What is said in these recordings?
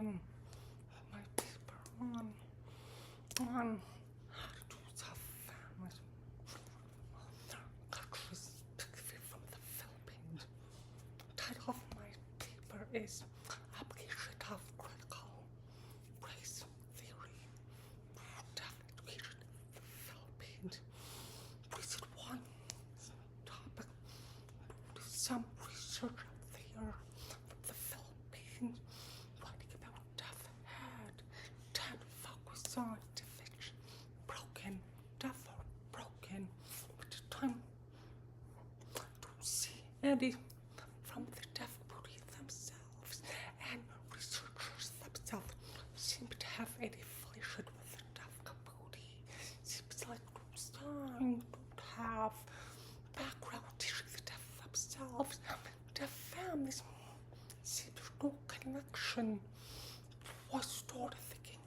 broken my paper on how to do tough families. Countries, particularly from the Philippines. The title of my paper is Application of Critical Race Theory to Education in the Philippines. Reason one topic. Some research out there from the Philippines writing about deaf had tend to focus on division, broken, deaf or broken, with the time to see any from the deaf community themselves, and researchers themselves seem to have any affiliation with the deaf community. Seems like some don't have background teaching the deaf themselves. Deaf families seem to no connection. I started thinking,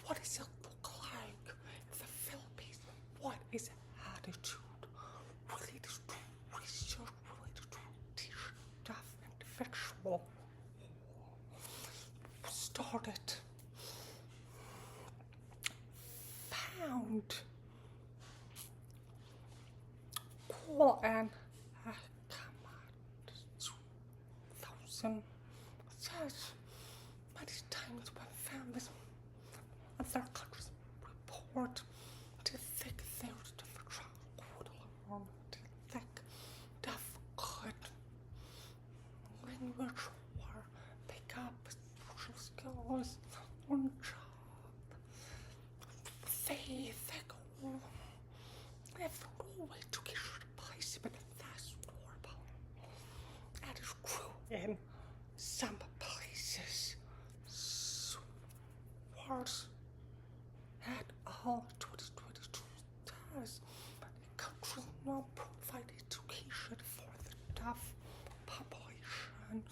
what does it look like in the Philippines? What is attitude related to research, related to teaching deaf individual? Started, found cool, and come out 2000 says many times when families in other countries report to think there's different childhood alone, to think deaf good language or pick up social skills on job. They think, oh, if no education placement, that's normal. That is true in some places. So worse at all 2022 does. The country not provide education for the deaf population.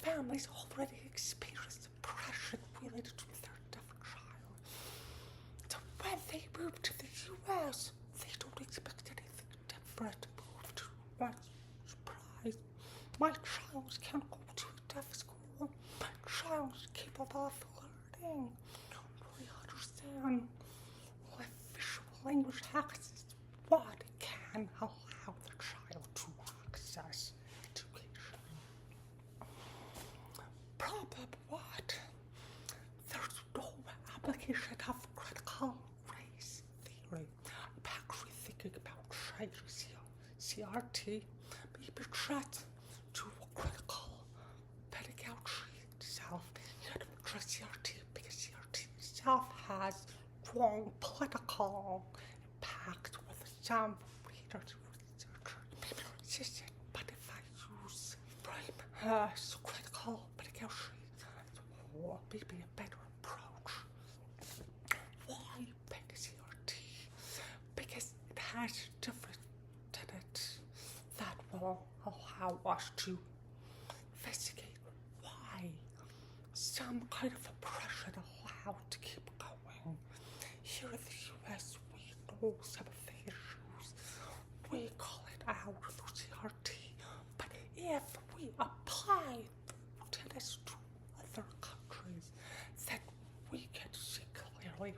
Families already experience depression related to their deaf child. So when they move to the US, they don't expect anything different to move to. My surprise, my child can't go to a deaf school. My child is capable of learning. Don't really understand what visual language access, what can allow the child to access education. Problem what? There's no application of critical race theory. I'm actually thinking about changing CRT, maybe try to critical pedagogy itself. You have to try CRT because CRT itself has strong political impact with some readers, researchers, maybe resistant. But if I use critical pedagogy, or maybe a better approach. Why pick CRT? Because it has different tenets that will allow us to investigate why some kind of oppression allowed to keep going. Here in the US, we know some of the issues. We call it out through CRT. But if we apply tenets to other countries, then we can see clearly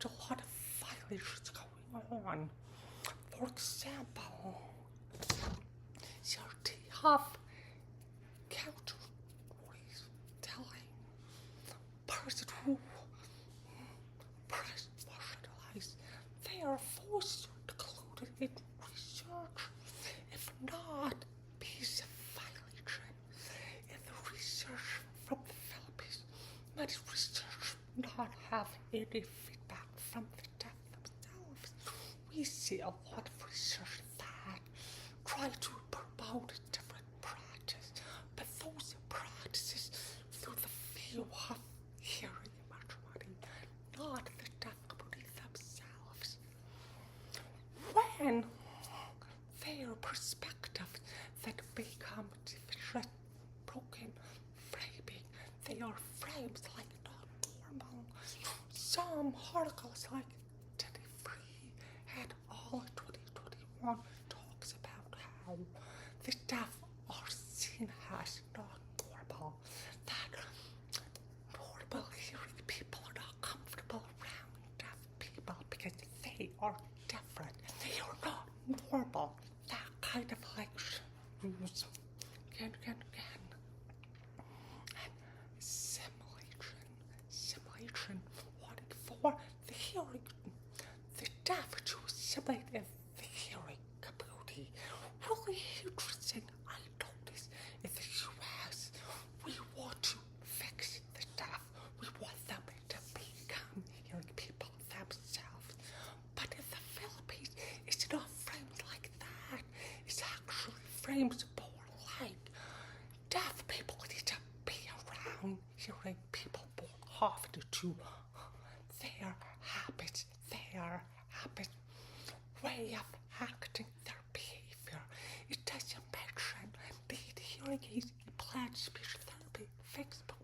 there's a lot of violations going on. For example, CRT have counter-stories telling person who marginalized, they are forced to include it in research. If not, piece of violation in the research from the Philippines. Many researchers not have any feedback from the deaf themselves. We see a lot of research that try to promote different practices, but those practices through the view of hearing majority, not the deaf community themselves. When their perspective that become different, broken, framing, they are framed like not normal. Some articles like Teddy Free and all 2021 talks about how the deaf are seen as not normal. are different. They are not normal. That kind of lecture. Again. And simulation, wanting for the hearing, the deaf to simulate the hearing ability. Really interesting. I noticed in the US, we want to fix the deaf. We want them to become hearing people themselves. But in the Philippines, it's not framed like that. It's actually framed more like deaf people need to be around hearing people more often to their habits, way of acting, their behavior. It doesn't mention the hearing aids implant speech therapy fixable.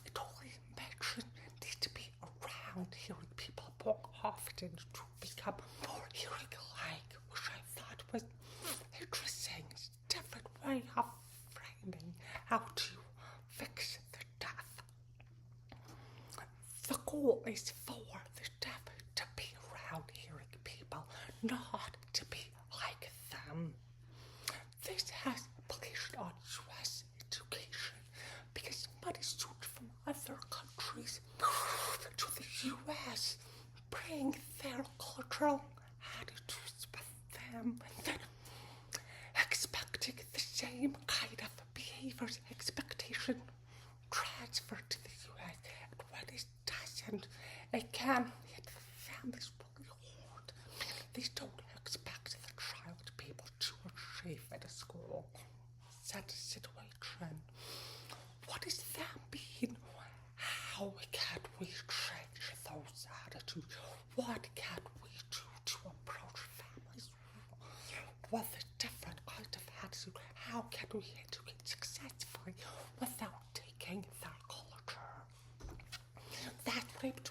It only mentions need to be around hearing people more often to become more hearing-like, which I thought was interesting. It's a different way of framing how to fix the deaf. The goal is for the deaf to be around hearing people, not to be like them. This has implications on US education because many students from other countries to the US bring their cultural attitudes with them, expecting the same kind of behaviors, expectation transfer to the US, and when it doesn't, it can hit the families really hard. They don't expect the child to be able to achieve at a school. Such a situation. What does that mean? How can we change those attitudes? What can we do to approach families with a different kind of attitude? How can we educate successfully without taking their culture? That framed